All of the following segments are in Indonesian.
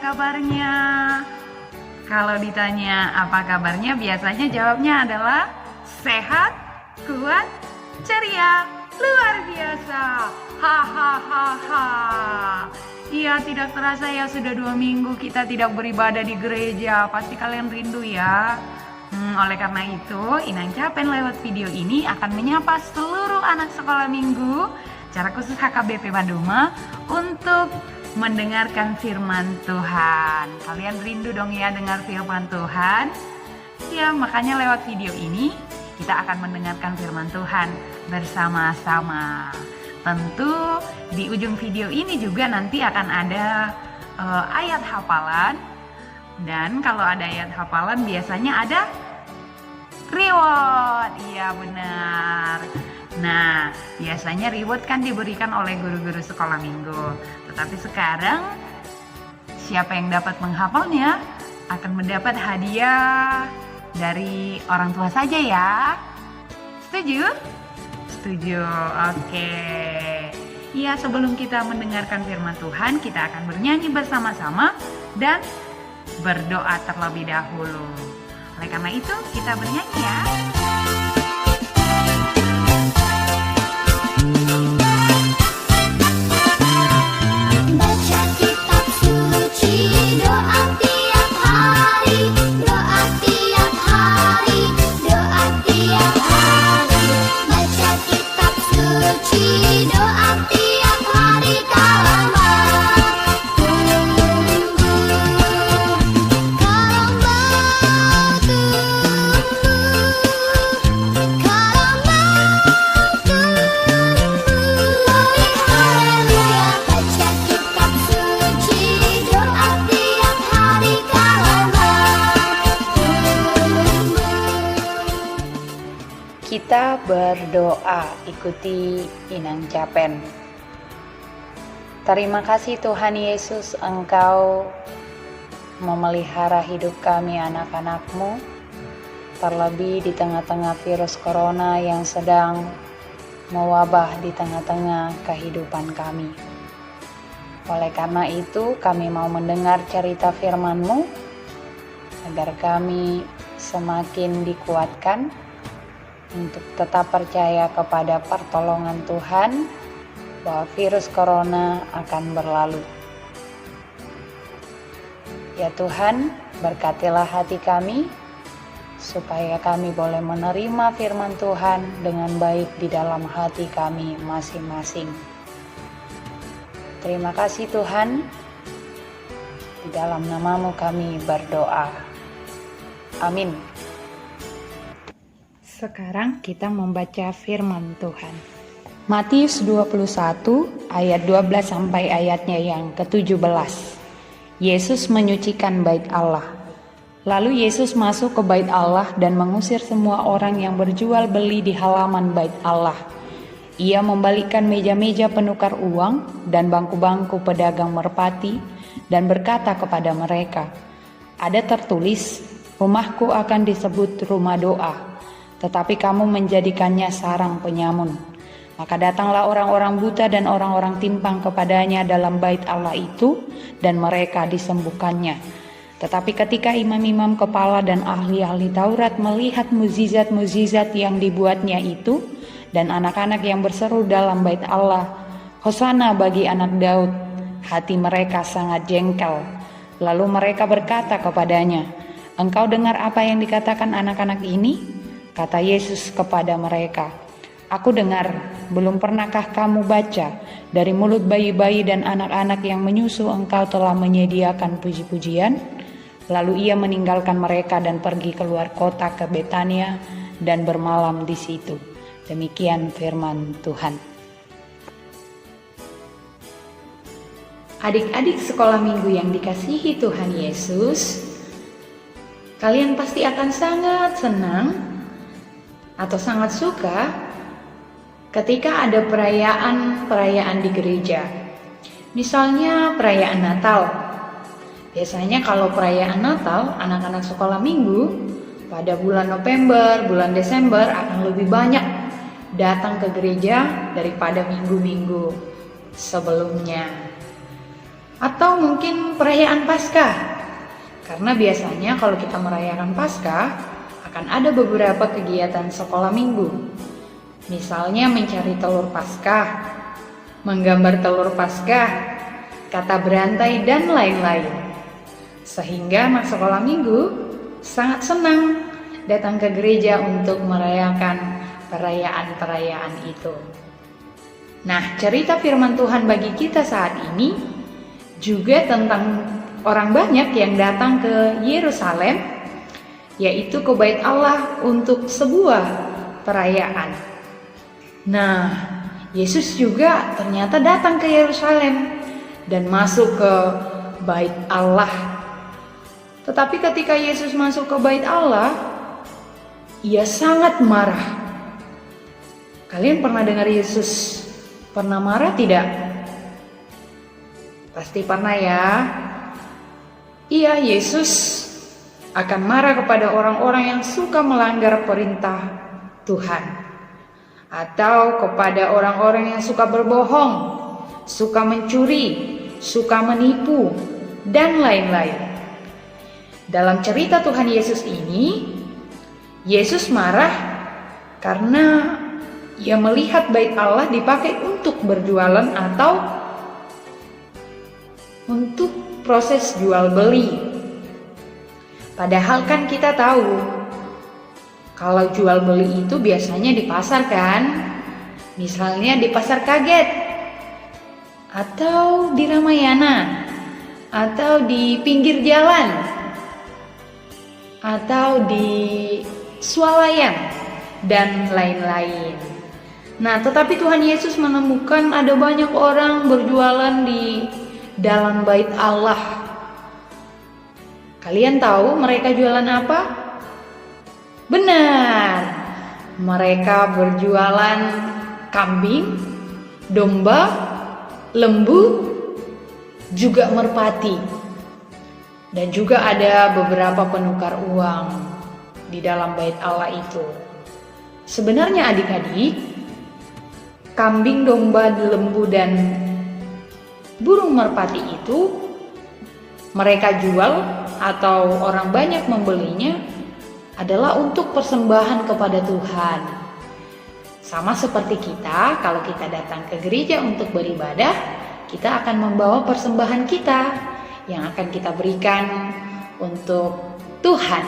kabarnya? Kalau ditanya apa kabarnya, biasanya jawabnya adalah sehat, kuat, ceria, luar biasa. Hahaha. Iya, tidak terasa ya sudah 2 minggu kita tidak beribadah di gereja. Pasti kalian rindu ya. Oleh karena itu, Inang Capen lewat video ini akan menyapa seluruh anak sekolah minggu, secara khusus HKBP Banduma, untuk mendengarkan firman Tuhan. Kalian rindu dong ya dengar firman Tuhan? Ya, makanya lewat video ini kita akan mendengarkan firman Tuhan bersama-sama. Tentu di ujung video ini juga nanti akan ada ayat hafalan. Dan kalau ada ayat hafalan biasanya ada reward. Iya benar. Nah, biasanya reward kan diberikan oleh guru-guru sekolah minggu. Tetapi sekarang siapa yang dapat menghafalnya akan mendapat hadiah dari orang tua saja ya. Setuju? Setuju. Oke. Ya, sebelum kita mendengarkan firman Tuhan, kita akan bernyanyi bersama-sama dan berdoa terlebih dahulu. Oleh karena itu, kita bernyanyi ya. Baca kitab suci, doa tiap hari, doa tiap hari, doa tiap hari. Baca kitab suci, doa tiap hari kalau mau tumbuh, kalau mau tumbuh, kalau mau tumbuh. Haleluya, baca kitab suci, doa tiap hari kalau mau tumbuh. Kita berdoa, ikuti Inang Capen. Terima kasih Tuhan Yesus, Engkau memelihara hidup kami anak-anak-Mu, terlebih di tengah-tengah virus corona yang sedang mewabah di tengah-tengah kehidupan kami. Oleh karena itu, kami mau mendengar cerita firman-Mu, agar kami semakin dikuatkan untuk tetap percaya kepada pertolongan Tuhan, bahwa virus corona akan berlalu. Ya Tuhan, berkatilah hati kami, supaya kami boleh menerima firman Tuhan dengan baik di dalam hati kami masing-masing. Terima kasih Tuhan, di dalam nama-Mu kami berdoa. Amin. Sekarang kita membaca firman Tuhan. Matius 21 ayat 12 sampai ayatnya yang ke-17. Yesus menyucikan bait Allah. Lalu Yesus masuk ke bait Allah dan mengusir semua orang yang berjual beli di halaman bait Allah. Ia membalikkan meja-meja penukar uang dan bangku-bangku pedagang merpati dan berkata kepada mereka, "Ada tertulis, rumahku akan disebut rumah doa, tetapi kamu menjadikannya sarang penyamun." Maka datanglah orang-orang buta dan orang-orang timpang kepadanya dalam bait Allah itu, dan mereka disembuhkannya. Tetapi ketika imam-imam kepala dan ahli-ahli Taurat melihat mukjizat-mukjizat yang dibuatnya itu, dan anak-anak yang berseru dalam bait Allah, "Hosana bagi anak Daud," hati mereka sangat jengkel. Lalu mereka berkata kepadanya, "Engkau dengar apa yang dikatakan anak-anak ini?" Kata Yesus kepada mereka, "Aku dengar, belum pernahkah kamu baca, dari mulut bayi-bayi dan anak-anak yang menyusu engkau telah menyediakan puji-pujian?" Lalu ia meninggalkan mereka dan pergi keluar kota ke Betania dan bermalam di situ. Demikian firman Tuhan. Adik-adik sekolah minggu yang dikasihi Tuhan Yesus, kalian pasti akan sangat senang atau sangat suka ketika ada perayaan di gereja. Misalnya perayaan Natal. Biasanya kalau perayaan Natal, anak-anak sekolah minggu pada bulan November, bulan Desember akan lebih banyak datang ke gereja daripada minggu-minggu sebelumnya. Atau mungkin perayaan Paskah. Karena biasanya kalau kita merayakan Paskah, akan ada beberapa kegiatan sekolah minggu. Misalnya mencari telur Paskah, menggambar telur Paskah, kata berantai, dan lain-lain. Sehingga anak sekolah minggu sangat senang datang ke gereja untuk merayakan perayaan-perayaan itu. Nah, cerita firman Tuhan bagi kita saat ini juga tentang orang banyak yang datang ke Yerusalem, yaitu ke Bait Allah untuk sebuah perayaan. Nah, Yesus juga ternyata datang ke Yerusalem dan masuk ke Bait Allah. Tetapi ketika Yesus masuk ke Bait Allah, ia sangat marah. Kalian pernah dengar Yesus pernah marah tidak? Pasti pernah ya. Iya, Yesus akan marah kepada orang-orang yang suka melanggar perintah Tuhan, atau kepada orang-orang yang suka berbohong, suka mencuri, suka menipu, dan lain-lain. Dalam cerita Tuhan Yesus ini, Yesus marah karena ia melihat Bait Allah dipakai untuk berjualan atau untuk proses jual beli. Padahal kan kita tahu kalau jual beli itu biasanya di pasar kan, misalnya di Pasar Kaget, atau di Ramayana, atau di pinggir jalan, atau di swalayan, dan lain-lain. Nah, tetapi Tuhan Yesus menemukan ada banyak orang berjualan di dalam Bait Allah. Kalian tahu mereka jualan apa? Benar, mereka berjualan kambing, domba, lembu, juga merpati. Dan juga ada beberapa penukar uang di dalam Bait Allah itu. Sebenarnya adik-adik, kambing, domba, lembu, dan burung merpati itu mereka jual atau orang banyak membelinya adalah untuk persembahan kepada Tuhan. Sama seperti kita, kalau kita datang ke gereja untuk beribadah, kita akan membawa persembahan kita yang akan kita berikan untuk Tuhan.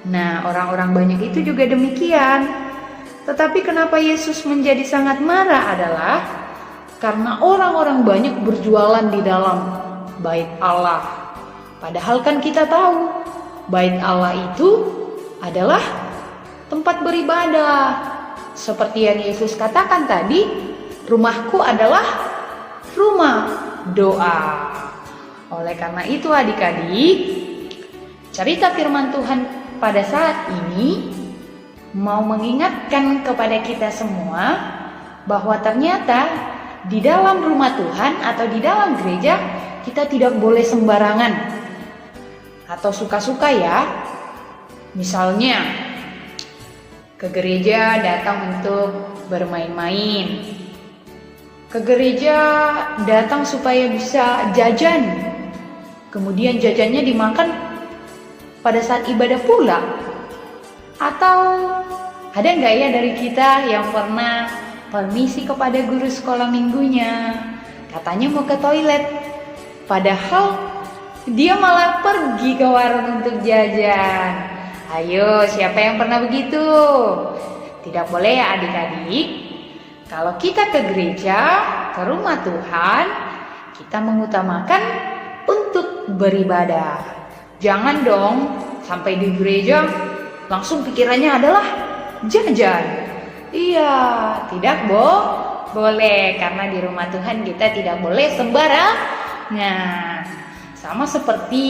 Nah, orang-orang banyak itu juga demikian. Tetapi kenapa Yesus menjadi sangat marah adalah karena orang-orang banyak berjualan di dalam Bait Allah. Padahal kan kita tahu Bait Allah itu adalah tempat beribadah. Seperti yang Yesus katakan tadi, rumahku adalah rumah doa. Oleh karena itu adik-adik, cerita firman Tuhan pada saat ini mau mengingatkan kepada kita semua bahwa ternyata di dalam rumah Tuhan atau di dalam gereja kita tidak boleh sembarangan atau suka-suka ya. Misalnya ke gereja datang untuk bermain-main, ke gereja datang supaya bisa jajan, kemudian jajannya dimakan pada saat ibadah pula. Atau ada nggak ya dari kita yang pernah permisi kepada guru sekolah minggunya, katanya mau ke toilet, padahal dia malah pergi ke warung untuk jajan. Ayo, siapa yang pernah begitu? Tidak boleh ya adik-adik. Kalau kita ke gereja, ke rumah Tuhan, kita mengutamakan untuk beribadah. Jangan dong sampai di gereja langsung pikirannya adalah jajan. Iya, tidak boleh, karena di rumah Tuhan kita tidak boleh sembarang. Nah, sama seperti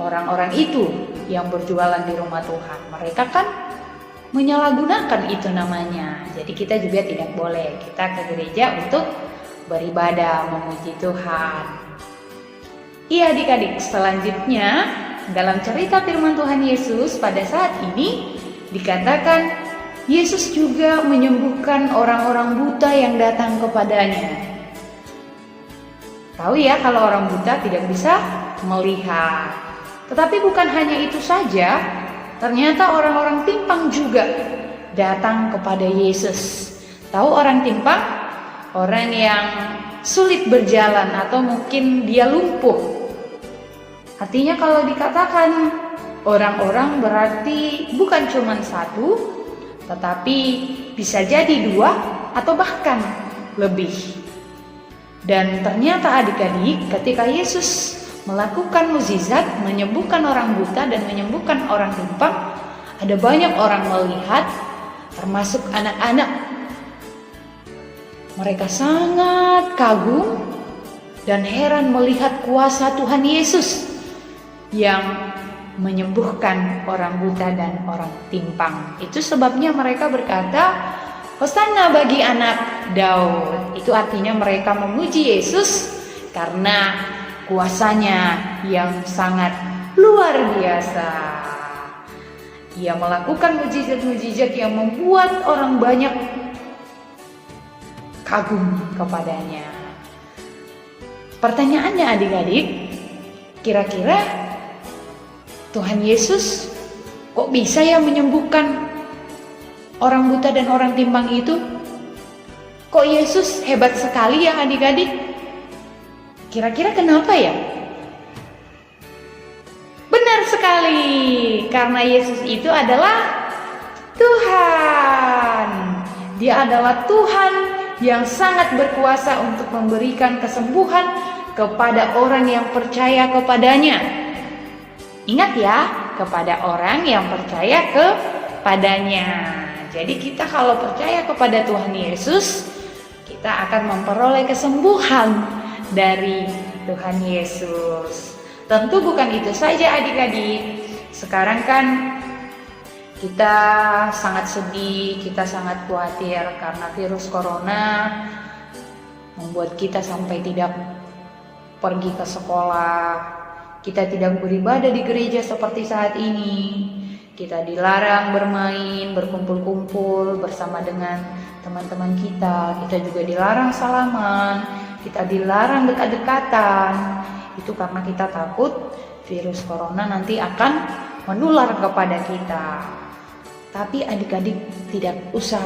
orang-orang itu yang berjualan di rumah Tuhan. Mereka kan menyalahgunakan itu namanya. Jadi kita juga tidak boleh. Kita ke gereja untuk beribadah, memuji Tuhan. Iya adik-adik, selanjutnya dalam cerita firman Tuhan Yesus pada saat ini dikatakan Yesus juga menyembuhkan orang-orang buta yang datang kepadanya. Tahu ya kalau orang buta tidak bisa melihat. Tetapi bukan hanya itu saja, ternyata orang-orang timpang juga datang kepada Yesus. Tahu orang timpang? Orang yang sulit berjalan atau mungkin dia lumpuh. Artinya kalau dikatakan orang-orang berarti bukan cuma satu, tetapi bisa jadi dua atau bahkan lebih. Dan ternyata adik-adik, ketika Yesus melakukan mukjizat, menyembuhkan orang buta dan menyembuhkan orang timpang, ada banyak orang melihat, termasuk anak-anak. Mereka sangat kagum dan heran melihat kuasa Tuhan Yesus yang menyembuhkan orang buta dan orang timpang. Itu sebabnya mereka berkata, "Hosana bagi anak Daud." Itu artinya mereka memuji Yesus karena kuasanya yang sangat luar biasa. Ia melakukan mukjizat-mukjizat yang membuat orang banyak kagum kepadanya. Pertanyaannya adik-adik, kira-kira Tuhan Yesus kok bisa ya menyembuhkan orang buta dan orang timpang itu? Kok Yesus hebat sekali ya adik-adik? Kira-kira kenapa ya? Benar sekali, karena Yesus itu adalah Tuhan. Dia adalah Tuhan yang sangat berkuasa untuk memberikan kesembuhan kepada orang yang percaya kepadanya. Ingat ya, kepada orang yang percaya kepadanya. Jadi kita kalau percaya kepada Tuhan Yesus, kita akan memperoleh kesembuhan dari Tuhan Yesus. Tentu bukan itu saja adik-adik. Sekarang kan kita sangat sedih, kita sangat khawatir karena virus corona membuat kita sampai tidak pergi ke sekolah. Kita tidak beribadah di gereja seperti saat ini. Kita dilarang bermain, berkumpul-kumpul bersama dengan teman-teman kita. Kita juga dilarang salaman. Kita dilarang dekat-dekatan. Itu karena kita takut virus corona nanti akan menular kepada kita. Tapi adik-adik tidak usah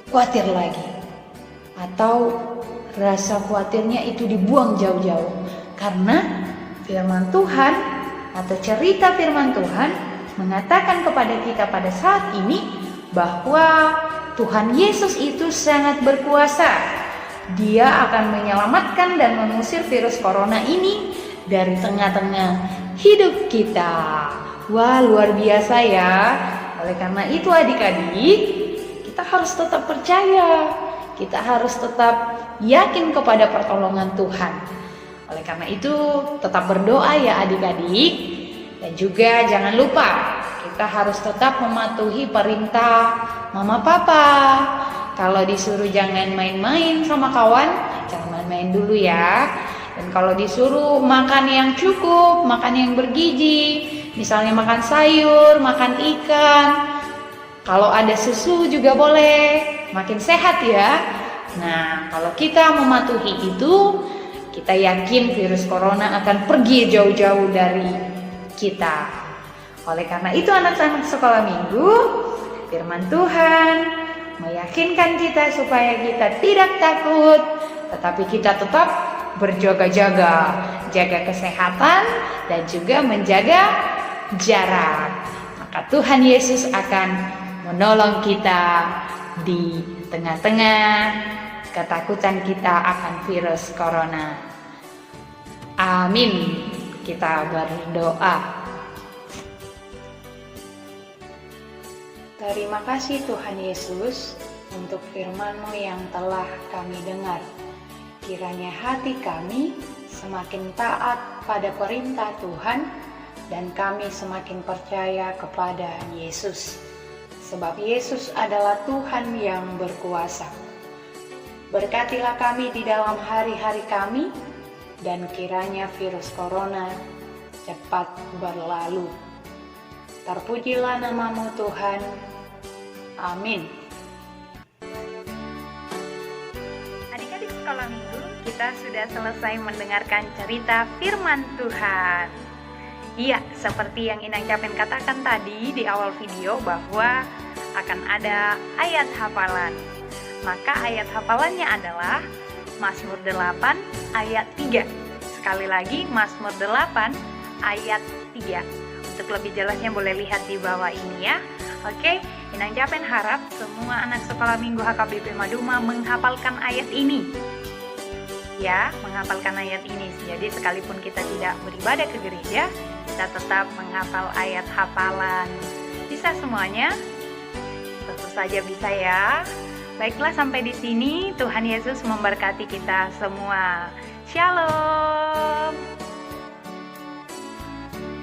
khawatir lagi. Atau rasa khawatirnya itu dibuang jauh-jauh. Karena firman Tuhan atau cerita firman Tuhan mengatakan kepada kita pada saat ini bahwa Tuhan Yesus itu sangat berkuasa. Dia akan menyelamatkan dan mengusir virus corona ini dari tengah-tengah hidup kita. Wah, luar biasa ya. Oleh karena itu adik-adik, kita harus tetap percaya. Kita harus tetap yakin kepada pertolongan Tuhan. Oleh karena itu, tetap berdoa ya adik-adik. Dan juga jangan lupa, kita harus tetap mematuhi perintah mama papa. Kalau disuruh jangan main-main sama kawan, jangan main-main dulu ya. Dan kalau disuruh makan yang cukup, makan yang bergizi, misalnya makan sayur, makan ikan. Kalau ada susu juga boleh, makin sehat ya. Nah, kalau kita mematuhi itu, kita yakin virus corona akan pergi jauh-jauh dari kita. Oleh karena itu anak-anak sekolah minggu, firman Tuhan meyakinkan kita supaya kita tidak takut, tetapi kita tetap berjaga-jaga, jaga kesehatan dan juga menjaga jarak. Maka Tuhan Yesus akan menolong kita di tengah-tengah ketakutan kita akan virus corona. Amin. Kita berdoa. Terima kasih Tuhan Yesus untuk firman-Mu yang telah kami dengar. Kiranya hati kami semakin taat pada perintah Tuhan dan kami semakin percaya kepada Yesus. Sebab Yesus adalah Tuhan yang berkuasa. Berkatilah kami di dalam hari-hari kami dan kiranya virus corona cepat berlalu. Terpujilah nama-Mu Tuhan. Amin. Adik-adik sekolah minggu, kita sudah selesai mendengarkan cerita firman Tuhan. Iya, seperti yang Inang Capen katakan tadi di awal video bahwa akan ada ayat hafalan. Maka ayat hafalannya adalah Mazmur 8 ayat 3. Sekali lagi Mazmur 8 ayat 3. Untuk lebih jelasnya boleh lihat di bawah ini ya. Oke, Inang Capen harap semua anak sekolah minggu HKBP Maduma menghafalkan ayat ini. Ya, menghafalkan ayat ini. Jadi sekalipun kita tidak beribadah ke gereja, kita tetap menghafal ayat hafalan. Bisa semuanya? Tentu saja bisa ya. Baiklah, sampai di sini Tuhan Yesus memberkati kita semua. Shalom.